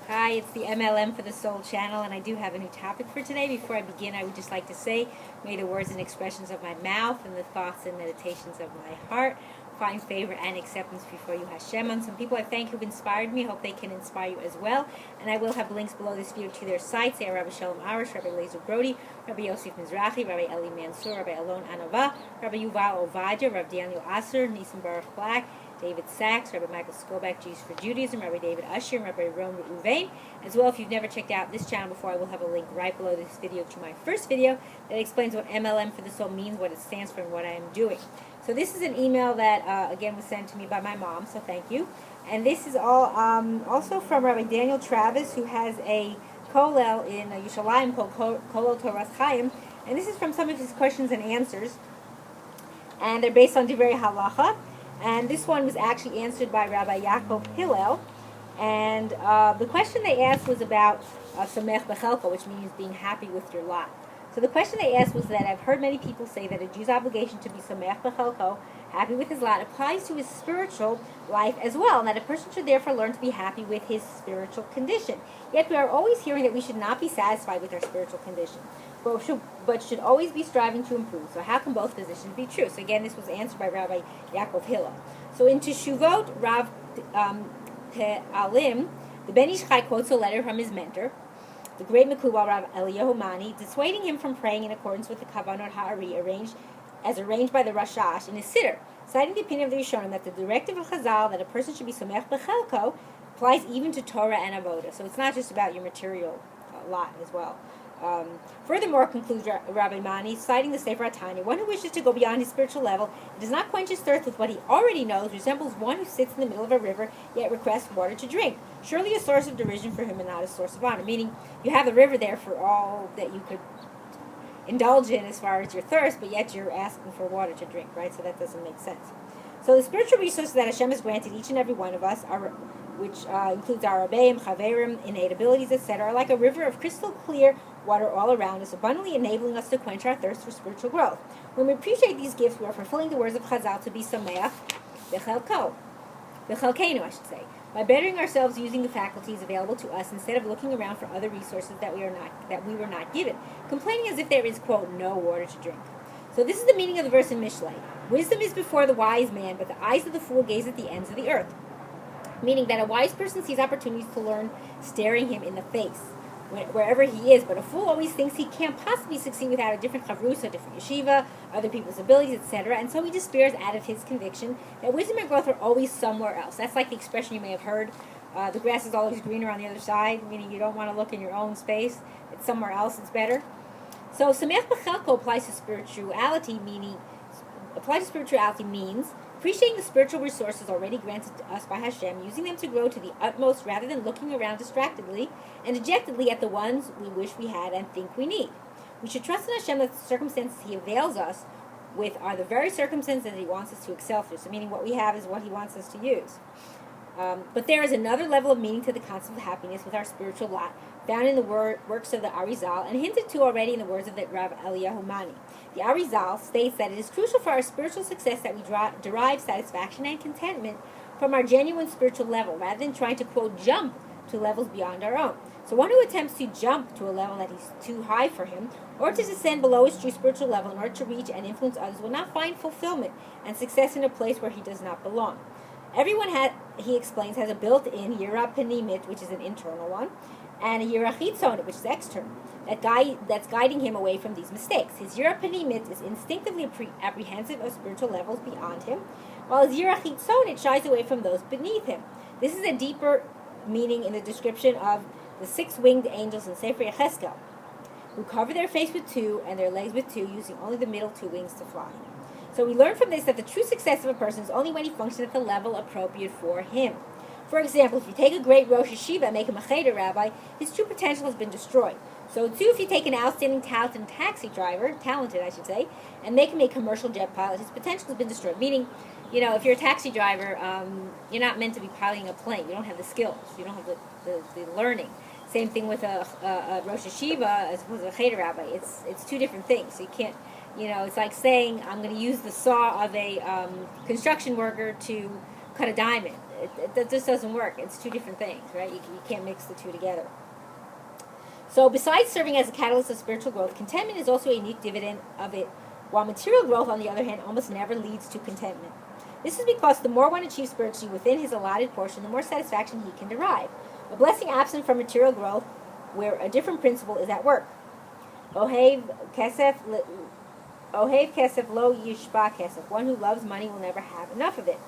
Hi, it's the M.L.M for the Soul channel, and I do have a new topic for today. Before I begin, I would just like to say, may the words and expressions of my mouth and the thoughts and meditations of my heart find favor and acceptance before you, Hashem. And some people I thank who've inspired me. Hope they can inspire you as well. And I will have links below this video to their sites. They are Rabbi Shalom Arush, Rabbi Lazer Brody, Rabbi Yosef Mizrahi, Rabbi Eli Mansour, Rabbi Alon Anava, Rabbi Yuval Ovadia, Rav Daniel Asore, Nisan Baruch Black, David Sachs, Rabbi Michael Skobach, Jews for Judaism, Rabbi David Asher, and Rabbi Ron Reuven. As well, if you've never checked out this channel before, I will have a link right below this video to my first video that explains what M.L.M for the Soul means, what it stands for, and what I am doing. So this is an email that, again, was sent to me by my mom, so thank you. And this is all also from Rabbi Daniel Travis, who has a kollel in Yerushalayim called Kollel Torah Chaim. And this is from some of his questions and answers. And they're based on Divrei Halacha. And this one was actually answered by Rabbi Yaakov Hillel. And the question they asked was about Sameyach Bechelko, which means being happy with your lot. So the question they asked was that I've heard many people say that a Jew's obligation to be Sameyach Bechelko, happy with his lot, applies to his spiritual life as well, and that a person should therefore learn to be happy with his spiritual condition. Yet we are always hearing that we should not be satisfied with our spiritual condition, but should always be striving to improve. So how can both positions be true? So again, this was answered by Rabbi Yaakov Hillel. So in Teshuvot, Rav Te'alim, the Ben Ish Chai quotes a letter from his mentor, the great Mekubal Rav Eliyahu Mani, dissuading him from praying in accordance with the Kavanot Ha'ari arranged by the Rashash in his Siddur, citing the opinion of the Rishonim that the directive of Chazal that a person should be Sameyach Bechelko applies even to Torah and Avodah. So it's not just about your material lot as well. Furthermore, concludes Rabbi Mani, citing the Sefer HaTanya, one who wishes to go beyond his spiritual level and does not quench his thirst with what he already knows resembles one who sits in the middle of a river yet requests water to drink. Surely a source of derision for him and not a source of honor. Meaning, you have the river there for all that you could indulge in as far as your thirst, but yet you're asking for water to drink, right? So that doesn't make sense. So the spiritual resources that Hashem has granted each and every one of us, which includes our Rabbeim, Chaverim, innate abilities, etc., are like a river of crystal clear water all around us, abundantly enabling us to quench our thirst for spiritual growth. When we appreciate these gifts, we are fulfilling the words of Chazal to be Sameyach Bechelko, I should say, by bettering ourselves using the faculties available to us instead of looking around for other resources that we were not given, complaining as if there is, quote, no water to drink. So this is the meaning of the verse in Mishlei. Wisdom is before the wise man, but the eyes of the fool gaze at the ends of the earth. Meaning that a wise person sees opportunities to learn staring him in the face, wherever he is, but a fool always thinks he can't possibly succeed without a different chavrus, a different yeshiva, other people's abilities, etc., and so he despairs out of his conviction that wisdom and growth are always somewhere else. That's like the expression you may have heard, the grass is always greener on the other side, meaning you don't want to look in your own space, it's somewhere else, it's better. So Sameyach Bechelko applies to spirituality, means appreciating the spiritual resources already granted to us by Hashem, using them to grow to the utmost rather than looking around distractedly and dejectedly at the ones we wish we had and think we need. We should trust in Hashem that the circumstances He avails us with are the very circumstances that He wants us to excel through. So meaning what we have is what He wants us to use. But there is another level of meaning to the concept of happiness with our spiritual lot, found in the works of the Arizal, and hinted to already in the words of the Rav Eliyahu Mani. The Arizal states that it is crucial for our spiritual success that we derive satisfaction and contentment from our genuine spiritual level, rather than trying to, quote, jump to levels beyond our own. So one who attempts to jump to a level that is too high for him, or to descend below his true spiritual level in order to reach and influence others, will not find fulfillment and success in a place where he does not belong. Everyone, he explains, has a built-in Yira Panimit, which is an internal one, and a Yira Chitzonit, which is external, that's guiding him away from these mistakes. His Yira Panimit is instinctively apprehensive of spiritual levels beyond him, while his Yira Chitzonit shies away from those beneath him. This is a deeper meaning in the description of the six-winged angels in Sefer Yecheskel, who cover their face with two and their legs with two, using only the middle two wings to fly. So we learn from this that the true success of a person is only when he functions at the level appropriate for him. For example, if you take a great Rosh Yeshiva and make him a Cheder rabbi, his true potential has been destroyed. So too, if you take an outstanding talented taxi driver, and make him a commercial jet pilot, his potential has been destroyed. Meaning, if you're a taxi driver, you're not meant to be piloting a plane. You don't have the skills. You don't have the learning. Same thing with a Rosh Yeshiva as opposed to a Cheder rabbi. It's two different things. So you can't. It's like saying I'm going to use the saw of a construction worker to cut a diamond. It just doesn't work. It's two different things, right? You can't mix the two together. So besides serving as a catalyst of spiritual growth, contentment is also a unique dividend of it, while material growth, on the other hand, almost never leads to contentment. This is because the more one achieves spiritually within his allotted portion, the more satisfaction he can derive. A blessing absent from material growth, where a different principle is at work. Ohev kesef lo yishba kesef. One who loves money will never have enough of it.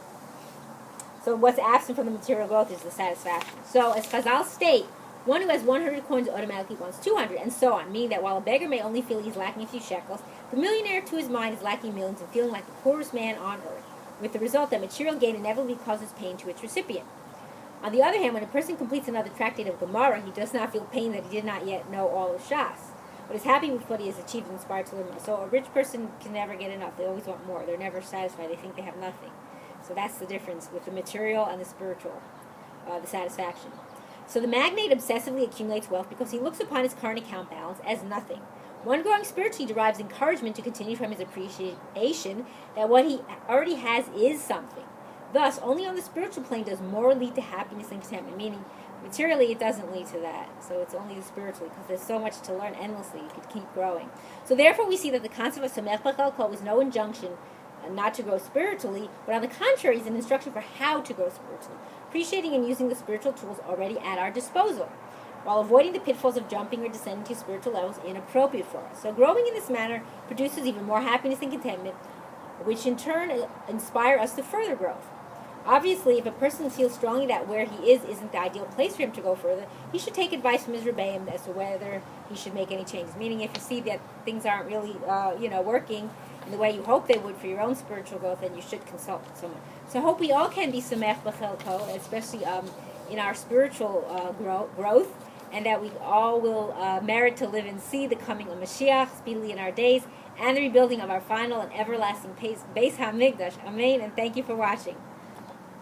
So what's absent from the material growth is the satisfaction. So as Chazal state, one who has 100 coins automatically wants 200, and so on, meaning that while a beggar may only feel he's lacking a few shekels, the millionaire to his mind is lacking millions and feeling like the poorest man on earth, with the result that material gain inevitably causes pain to its recipient. On the other hand, when a person completes another tractate of Gemara, he does not feel pain that he did not yet know all of Shas, but is happy with what he has achieved and inspired to learn more. So a rich person can never get enough. They always want more. They're never satisfied. They think they have nothing. So that's the difference with the material and the spiritual, the satisfaction. So the magnate obsessively accumulates wealth because he looks upon his current account balance as nothing. One growing spiritually derives encouragement to continue from his appreciation that what he already has is something. Thus, only on the spiritual plane does more lead to happiness and contentment, meaning materially it doesn't lead to that. So it's only spiritually, because there's so much to learn endlessly. You could keep growing. So therefore we see that the concept of Sameyach b'chelko is no injunction not to grow spiritually, but on the contrary is an instruction for how to grow spiritually, appreciating and using the spiritual tools already at our disposal, while avoiding the pitfalls of jumping or descending to spiritual levels inappropriate for us. So growing in this manner produces even more happiness and contentment, which in turn inspire us to further growth. Obviously, if a person feels strongly that where he is isn't the ideal place for him to go further, he should take advice from his rebbeim as to whether he should make any changes. Meaning, if you see that things aren't really, working in the way you hope they would for your own spiritual growth, then you should consult with someone. So I hope we all can be Sameyach b'chelko, especially in our spiritual growth, and that we all will merit to live and see the coming of Mashiach speedily in our days, and the rebuilding of our final and everlasting Beis HaMikdash. Amen, and thank you for watching.